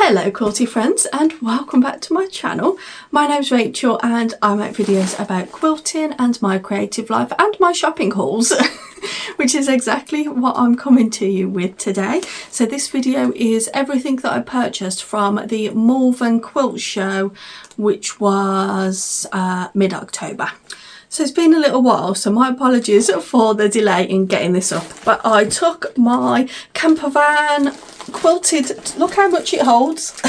Hello quilty friends and welcome back to my channel. My name's Rachel and I make videos about quilting and my creative life and my shopping hauls which is exactly what I'm coming to you with today. So this video is everything that I purchased from the Malvern Quilt Show, which was mid-October. So it's been a little while, so my apologies for the delay in getting this up, but I took my camper van quilted. Look how much it holds.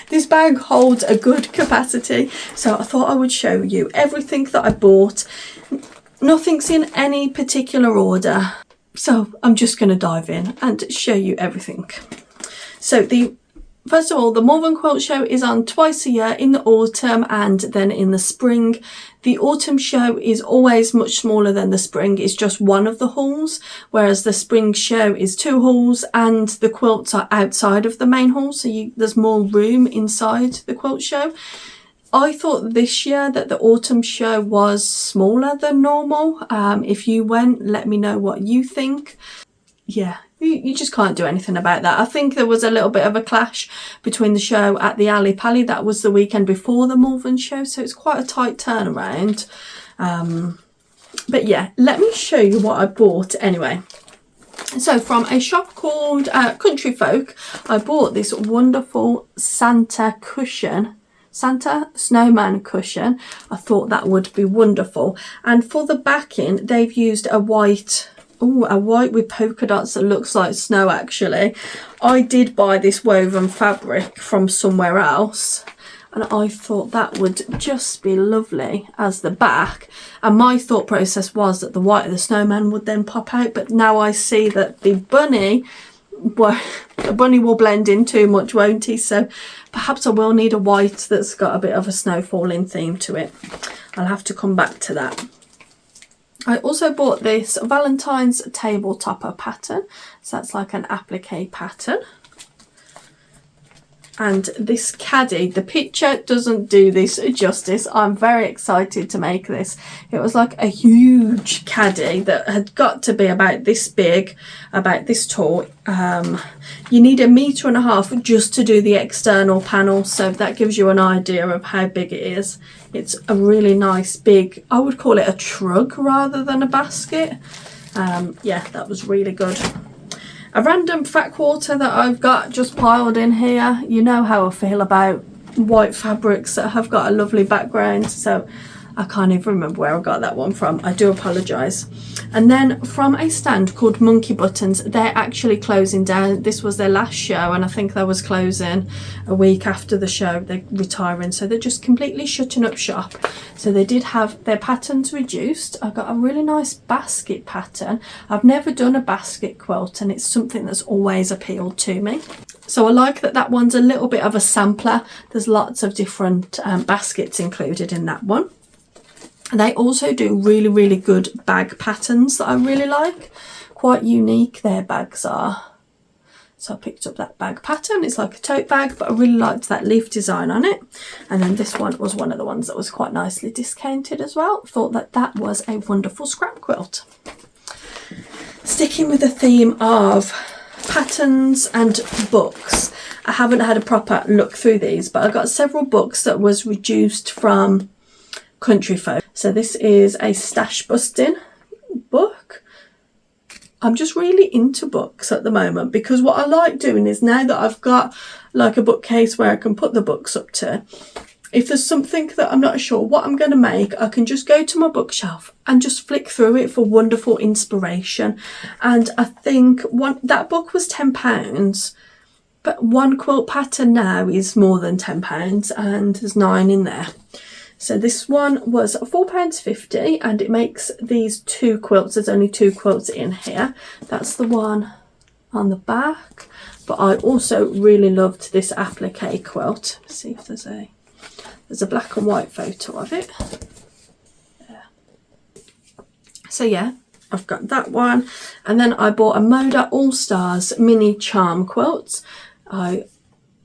This bag holds a good capacity, so I thought I would show you everything that I bought. Nothing's in any particular order, so I'm just going to dive in and show you everything. So first of all, the Malvern Quilt Show is on twice a year, in the autumn and then in the spring. The autumn show is always much smaller than the spring. It's just one of the halls, whereas the spring show is 2 halls and the quilts are outside of the main hall, so there's more room inside the quilt show. I thought this year that the autumn show was smaller than normal. If you went, let me know what you think. Yeah, you just can't do anything about that. I think there was a little bit of a clash between the show at the Ali Pali. That was the weekend before the Malvern show, so it's quite a tight turnaround. But yeah, let me show you what I bought anyway. So from a shop called Country Folk, I bought this wonderful Santa snowman cushion. I thought that would be wonderful. And for the backing, they've used a white with polka dots that looks like snow actually. I did buy this woven fabric from somewhere else and I thought that would just be lovely as the back, and my thought process was that the white of the snowman would then pop out, but now I see that the bunny will blend in too much, won't he? So perhaps I will need a white that's got a bit of a snowfalling theme to it. I'll have to come back to that. I also bought this Valentine's table topper pattern, so that's like an applique pattern. And this caddy, the picture doesn't do this justice. I'm very excited to make this. It was like a huge caddy that had got to be about this big, about this tall. You need 1.5 meters just to do the external panel, so that gives you an idea of how big it is. It's a really nice big, I would call it a trug rather than a basket. Yeah, that was really good. A random fat quarter that I've got just piled in here. You know how I feel about white fabrics that have got a lovely background, so I can't even remember where I got that one from. I do apologise. And then from a stand called Monkey Buttons, they're actually closing down. This was their last show and I think they was closing a week after the show. They're retiring, so they're just completely shutting up shop. So they did have their patterns reduced. I got a really nice basket pattern. I've never done a basket quilt and it's something that's always appealed to me. So I like that that one's a little bit of a sampler. There's lots of different baskets included in that one. They also do really, really good bag patterns that I really like. Quite unique, their bags are. So I picked up that bag pattern. It's like a tote bag, but I really liked that leaf design on it. And then this one was one of the ones that was quite nicely discounted as well. Thought that that was a wonderful scrap quilt. Sticking with the theme of patterns and books, I haven't had a proper look through these, but I got several books that was reduced from Country Folk. So this is a stash busting book. I'm just really into books at the moment, because what I like doing is, now that I've got like a bookcase where I can put the books up to, if there's something that I'm not sure what I'm going to make, I can just go to my bookshelf and just flick through it for wonderful inspiration. And I think that book was £10, but one quilt pattern now is more than £10 and there's 9 in there. So this one was £4.50 and it makes these 2 quilts. There's only 2 quilts in here. That's the one on the back. But I also really loved this applique quilt. Let's see if there's a black and white photo of it. Yeah. So yeah, I've got that one. And then I bought a Moda All Stars mini charm quilts. I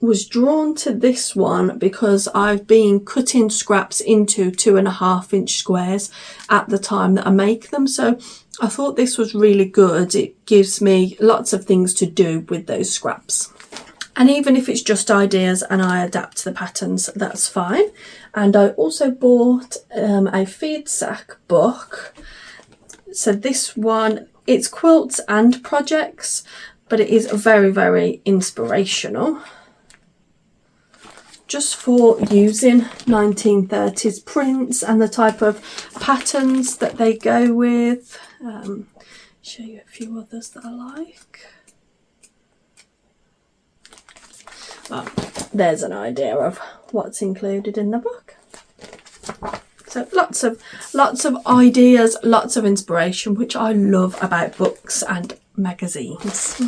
was drawn to this one because I've been cutting scraps into 2.5-inch squares at the time that I make them, so I thought this was really good. It gives me lots of things to do with those scraps. And even if it's just ideas and I adapt the patterns, that's fine. And I also bought a feed sack book. So this one, it's quilts and projects, but it is very, very inspirational. Just for using 1930s prints and the type of patterns that they go with. Show you a few others that I like. Well, there's an idea of what's included in the book. So lots of ideas, lots of inspiration, which I love about books and magazines.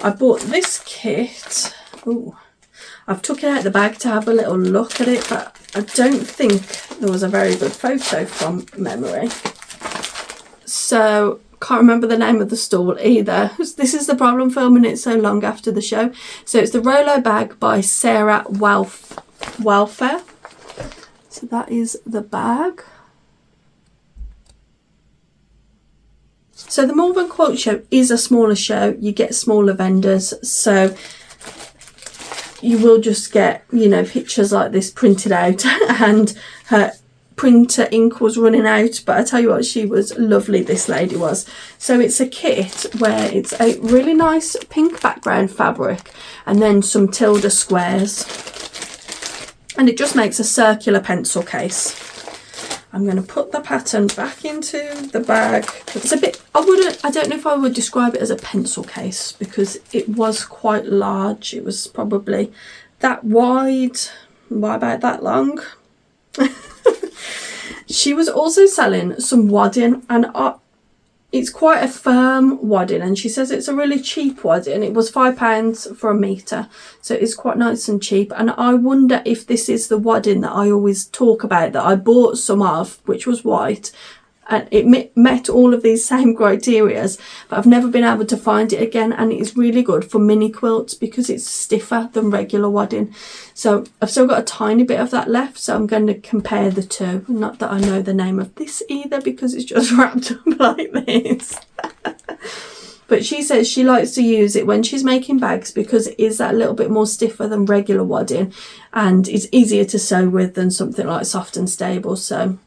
I bought this kit. Ooh, I've took it out of the bag to have a little look at it, but I don't think there was a very good photo from memory. So can't remember the name of the stall either. This is the problem, filming it so long after the show. So it's the Rolo bag by Sarah Welfare. So that is the bag. So the Malvern Quilt Show is a smaller show. You get smaller vendors, so you will just get, you know, pictures like this printed out, and her printer ink was running out, but I tell you what, she was lovely, this lady was. So it's a kit where it's a really nice pink background fabric and then some tilde squares, and it just makes a circular pencil case. I'm going to put the pattern back into the bag. It's a bit, I don't know if I would describe it as a pencil case, because it was quite large. It was probably that wide, by about that long. She was also selling some wadding, and it's quite a firm wadding, and she says it's a really cheap wadding. It was £5 for a metre, so it's quite nice and cheap. And I wonder if this is the wadding that I always talk about, that I bought some of, which was white, and it met all of these same criterias, but I've never been able to find it again. And it is really good for mini quilts because it's stiffer than regular wadding. So I've still got a tiny bit of that left, so I'm going to compare the two. Not that I know the name of this either, because it's just wrapped up like this. But she says she likes to use it when she's making bags because it is that little bit more stiffer than regular wadding, and it's easier to sew with than something like Soft and Stable. So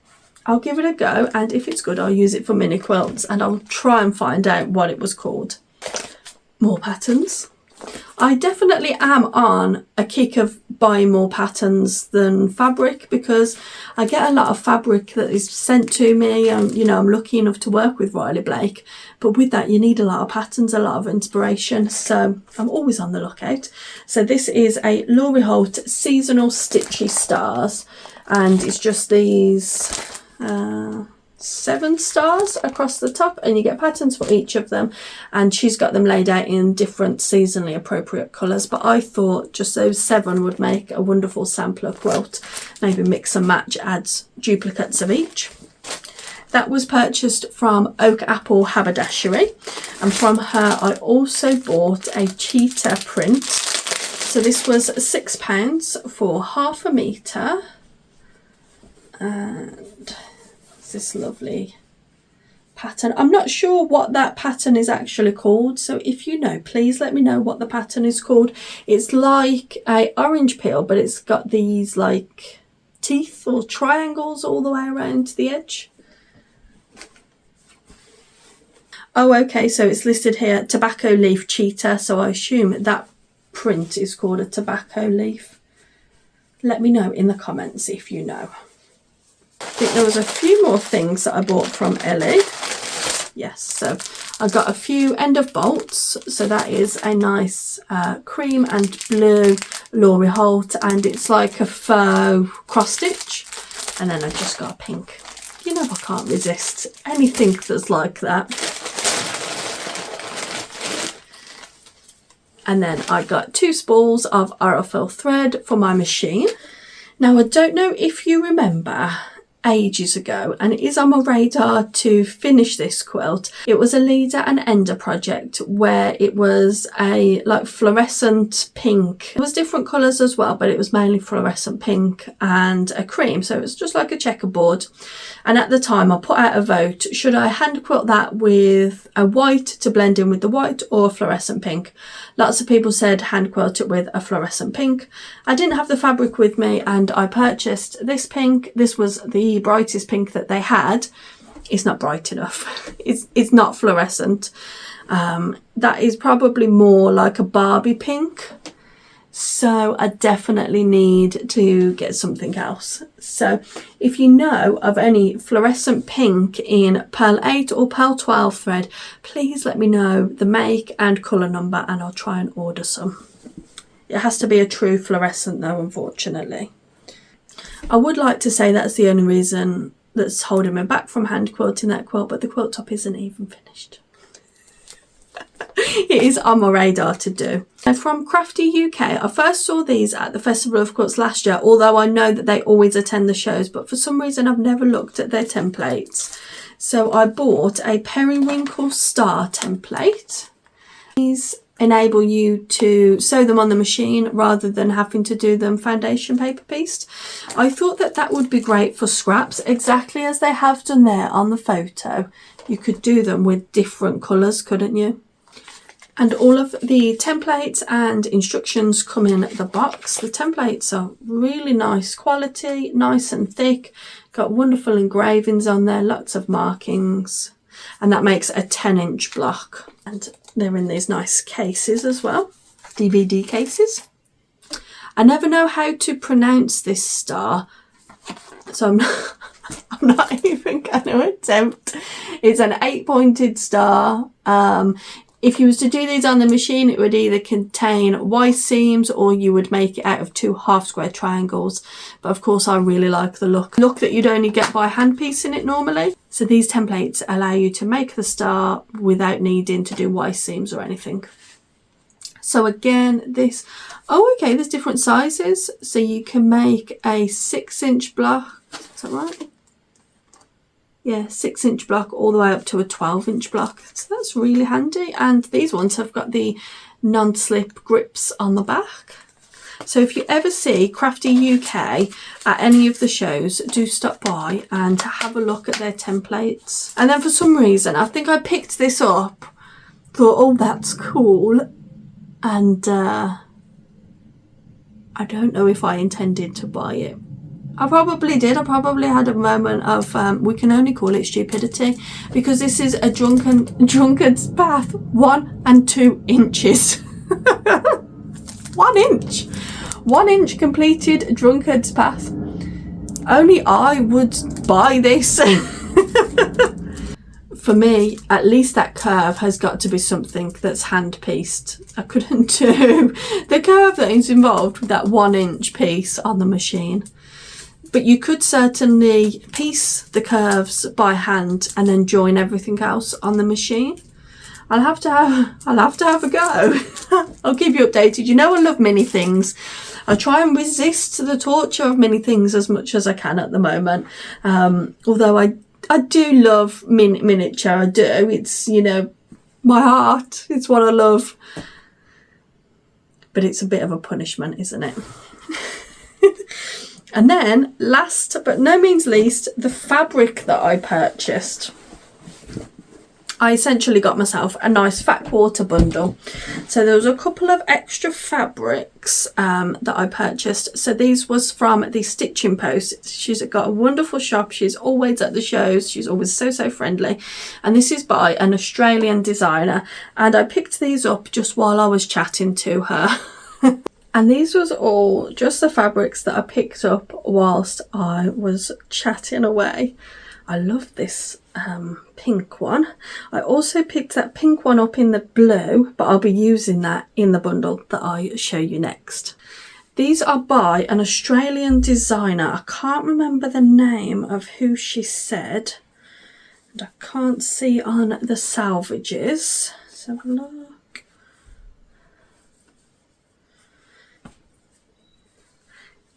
I'll give it a go, and if it's good, I'll use it for mini quilts, and I'll try and find out what it was called. More patterns. I definitely am on a kick of buying more patterns than fabric, because I get a lot of fabric that is sent to me, and you know, I'm lucky enough to work with Riley Blake, but with that you need a lot of patterns, a lot of inspiration, so I'm always on the lookout. So this is a Laurie Holt Seasonal Stitchy Stars, and it's just these 7 stars across the top, and you get patterns for each of them, and she's got them laid out in different seasonally appropriate colours, but I thought just those 7 would make a wonderful sampler quilt. Maybe mix and match, adds duplicates of each. That was purchased from Oak Apple Haberdashery, and from her I also bought a cheetah print. So this was £6 for half a metre, and this lovely pattern. I'm not sure what that pattern is actually called, so if you know, please let me know what the pattern is called. It's like a orange peel, but it's got these like teeth or triangles all the way around the edge. Oh, okay, so it's listed here tobacco leaf cheetah, so I assume that print is called a tobacco leaf. Let me know in the comments if you know. I think there was a few more things that I bought from Ellie. Yes, so I got a few end of bolts. So that is a nice cream and blue Laurie Holt, and it's like a faux cross stitch. And then I just got a pink. You know, I can't resist anything that's like that. And then I got 2 spools of Aurifil thread for my machine. Now I don't know if you remember ages ago, and it is on my radar to finish this quilt. It was a leader and ender project where it was a like fluorescent pink. It was different colours as well, but it was mainly fluorescent pink and a cream, so it was just like a checkerboard. And at the time I put out a vote, should I hand quilt that with a white to blend in with the white or a fluorescent pink? Lots of people said hand quilt it with a fluorescent pink. I didn't have the fabric with me and I purchased this pink. This was the brightest pink that they had. It's not bright enough. It's not fluorescent. That is probably more like a Barbie pink. So I definitely need to get something else. So if you know of any fluorescent pink in Pearl 8 or Pearl 12 thread, please let me know the make and colour number and I'll try and order some. It has to be a true fluorescent though, unfortunately. I would like to say that's the only reason that's holding me back from hand quilting that quilt, but the quilt top isn't even finished. It is on my radar to do. From Crafty UK, I first saw these at the Festival of Quilts last year, although I know that they always attend the shows, but for some reason I've never looked at their templates. So I bought a periwinkle star template. These enable you to sew them on the machine rather than having to do them foundation paper pieced. I thought that that would be great for scraps, exactly as they have done there on the photo. You could do them with different colours, couldn't you? And all of the templates and instructions come in the box. The templates are really nice quality, nice and thick, got wonderful engravings on there, lots of markings, and that makes a 10-inch block. And they're in these nice cases as well, DVD cases. I never know how to pronounce this star, so I'm not even going to attempt. It's an 8-pointed star. If you was to do these on the machine, it would either contain Y seams or you would make it out of 2 half-square triangles. But of course, I really like the look that you'd only get by hand piecing it normally. So these templates allow you to make the star without needing to do Y seams or anything. So again, this, oh, okay, there's different sizes. So you can make a 6-inch block. Is that right? Yeah, 6-inch block all the way up to a 12-inch block. So that's really handy. And these ones have got the non-slip grips on the back. So if you ever see Crafty UK at any of the shows, do stop by and have a look at their templates. And then for some reason, I think I picked this up, thought, oh, that's cool. And I don't know if I intended to buy it. I probably did. I probably had a moment of, we can only call it stupidity, because this is a drunkard's path, 1 and 2 inches. 1 inch. 1 inch completed drunkard's path. Only I would buy this. For me, at least that curve has got to be something that's hand pieced. I couldn't do the curve that is involved with that 1 inch piece on the machine. But you could certainly piece the curves by hand and then join everything else on the machine. I'll have to have a go. I'll keep you updated. You know I love mini things. I try and resist the torture of mini things as much as I can at the moment. Although I do love miniature. I do. It's, you know, my heart. It's what I love. But it's a bit of a punishment, isn't it? And then, last but no means least, the fabric that I purchased. I essentially got myself a nice fat quarter bundle. So there was a couple of extra fabrics that I purchased. So these was from the Stitching Post. She's got a wonderful shop. She's always at the shows. She's always so friendly. And this is by an Australian designer. And I picked these up just while I was chatting to her. And these was all just the fabrics that I picked up whilst I was chatting away. I love this pink one. I also picked that pink one up in the blue, but I'll be using that in the bundle that I show you next. These are by an Australian designer. I can't remember the name of who she said. And I can't see on the salvages. Let's have a look.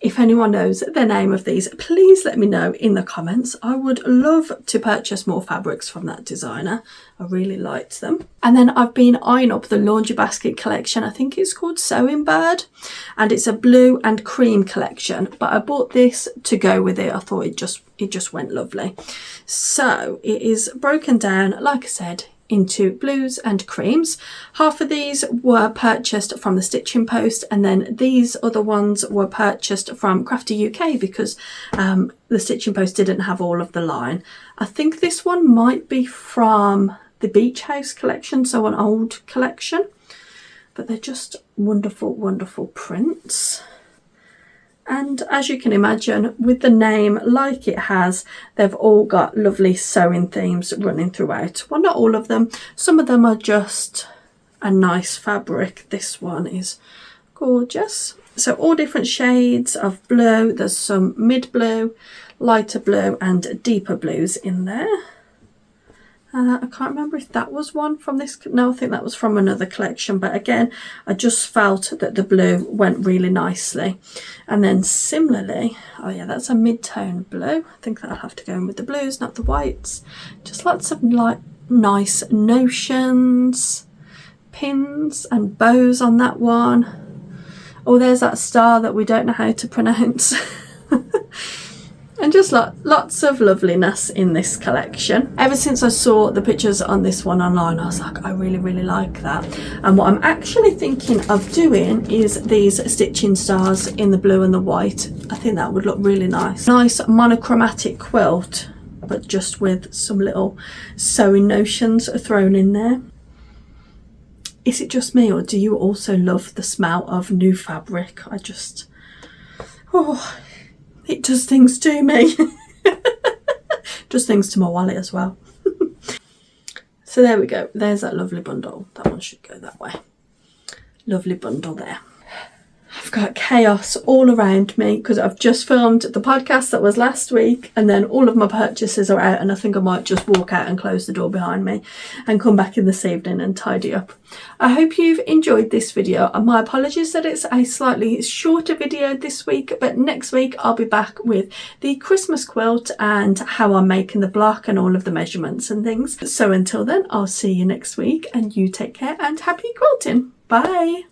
If anyone knows the name of these, please let me know in the comments. I would love to purchase more fabrics from that designer. I really liked them. And then I've been eyeing up the laundry basket collection. I think it's called Sewing Bird, and it's a blue and cream collection, but I bought this to go with it. I thought it just went lovely. So it is broken down, like I said, into blues and creams. Half of these were purchased from the Stitching Post, and then these other ones were purchased from Crafty UK because the Stitching Post didn't have all of the line. I think this one might be from the Beach House collection, so an old collection, but they're just wonderful, wonderful prints. And as you can imagine, with the name like it has, they've all got lovely sewing themes running throughout. Well, not all of them. Some of them are just a nice fabric. This one is gorgeous. So all different shades of blue. There's some mid blue, lighter blue and deeper blues in there. I can't remember if that was one from this. No, I think that was from another collection. But again, I just felt that the blue went really nicely. And then similarly, oh yeah, that's a mid-tone blue. I think that'll have to go in with the blues, not the whites. Just lots of like nice notions, pins and bows on that one. Oh, there's that star that we don't know how to pronounce. And just lots of loveliness in this collection. Ever since I saw the pictures on this one online, I was like, I really, really like that. And what I'm actually thinking of doing is these stitching stars in the blue and the white. I think that would look really nice. Nice monochromatic quilt, but just with some little sewing notions thrown in there. Is it just me, or do you also love the smell of new fabric? Oh, it does things to me. Does things to my wallet as well. So there we go. There's that lovely bundle. That one should go that way. Lovely bundle there. I've got chaos all around me because I've just filmed the podcast that was last week, and then all of my purchases are out, and I think I might just walk out and close the door behind me and come back in this evening and tidy up. I hope you've enjoyed this video, and my apologies that it's a slightly shorter video this week, but next week I'll be back with the Christmas quilt and how I'm making the block and all of the measurements and things. So until then, I'll see you next week, and you take care and happy quilting. Bye.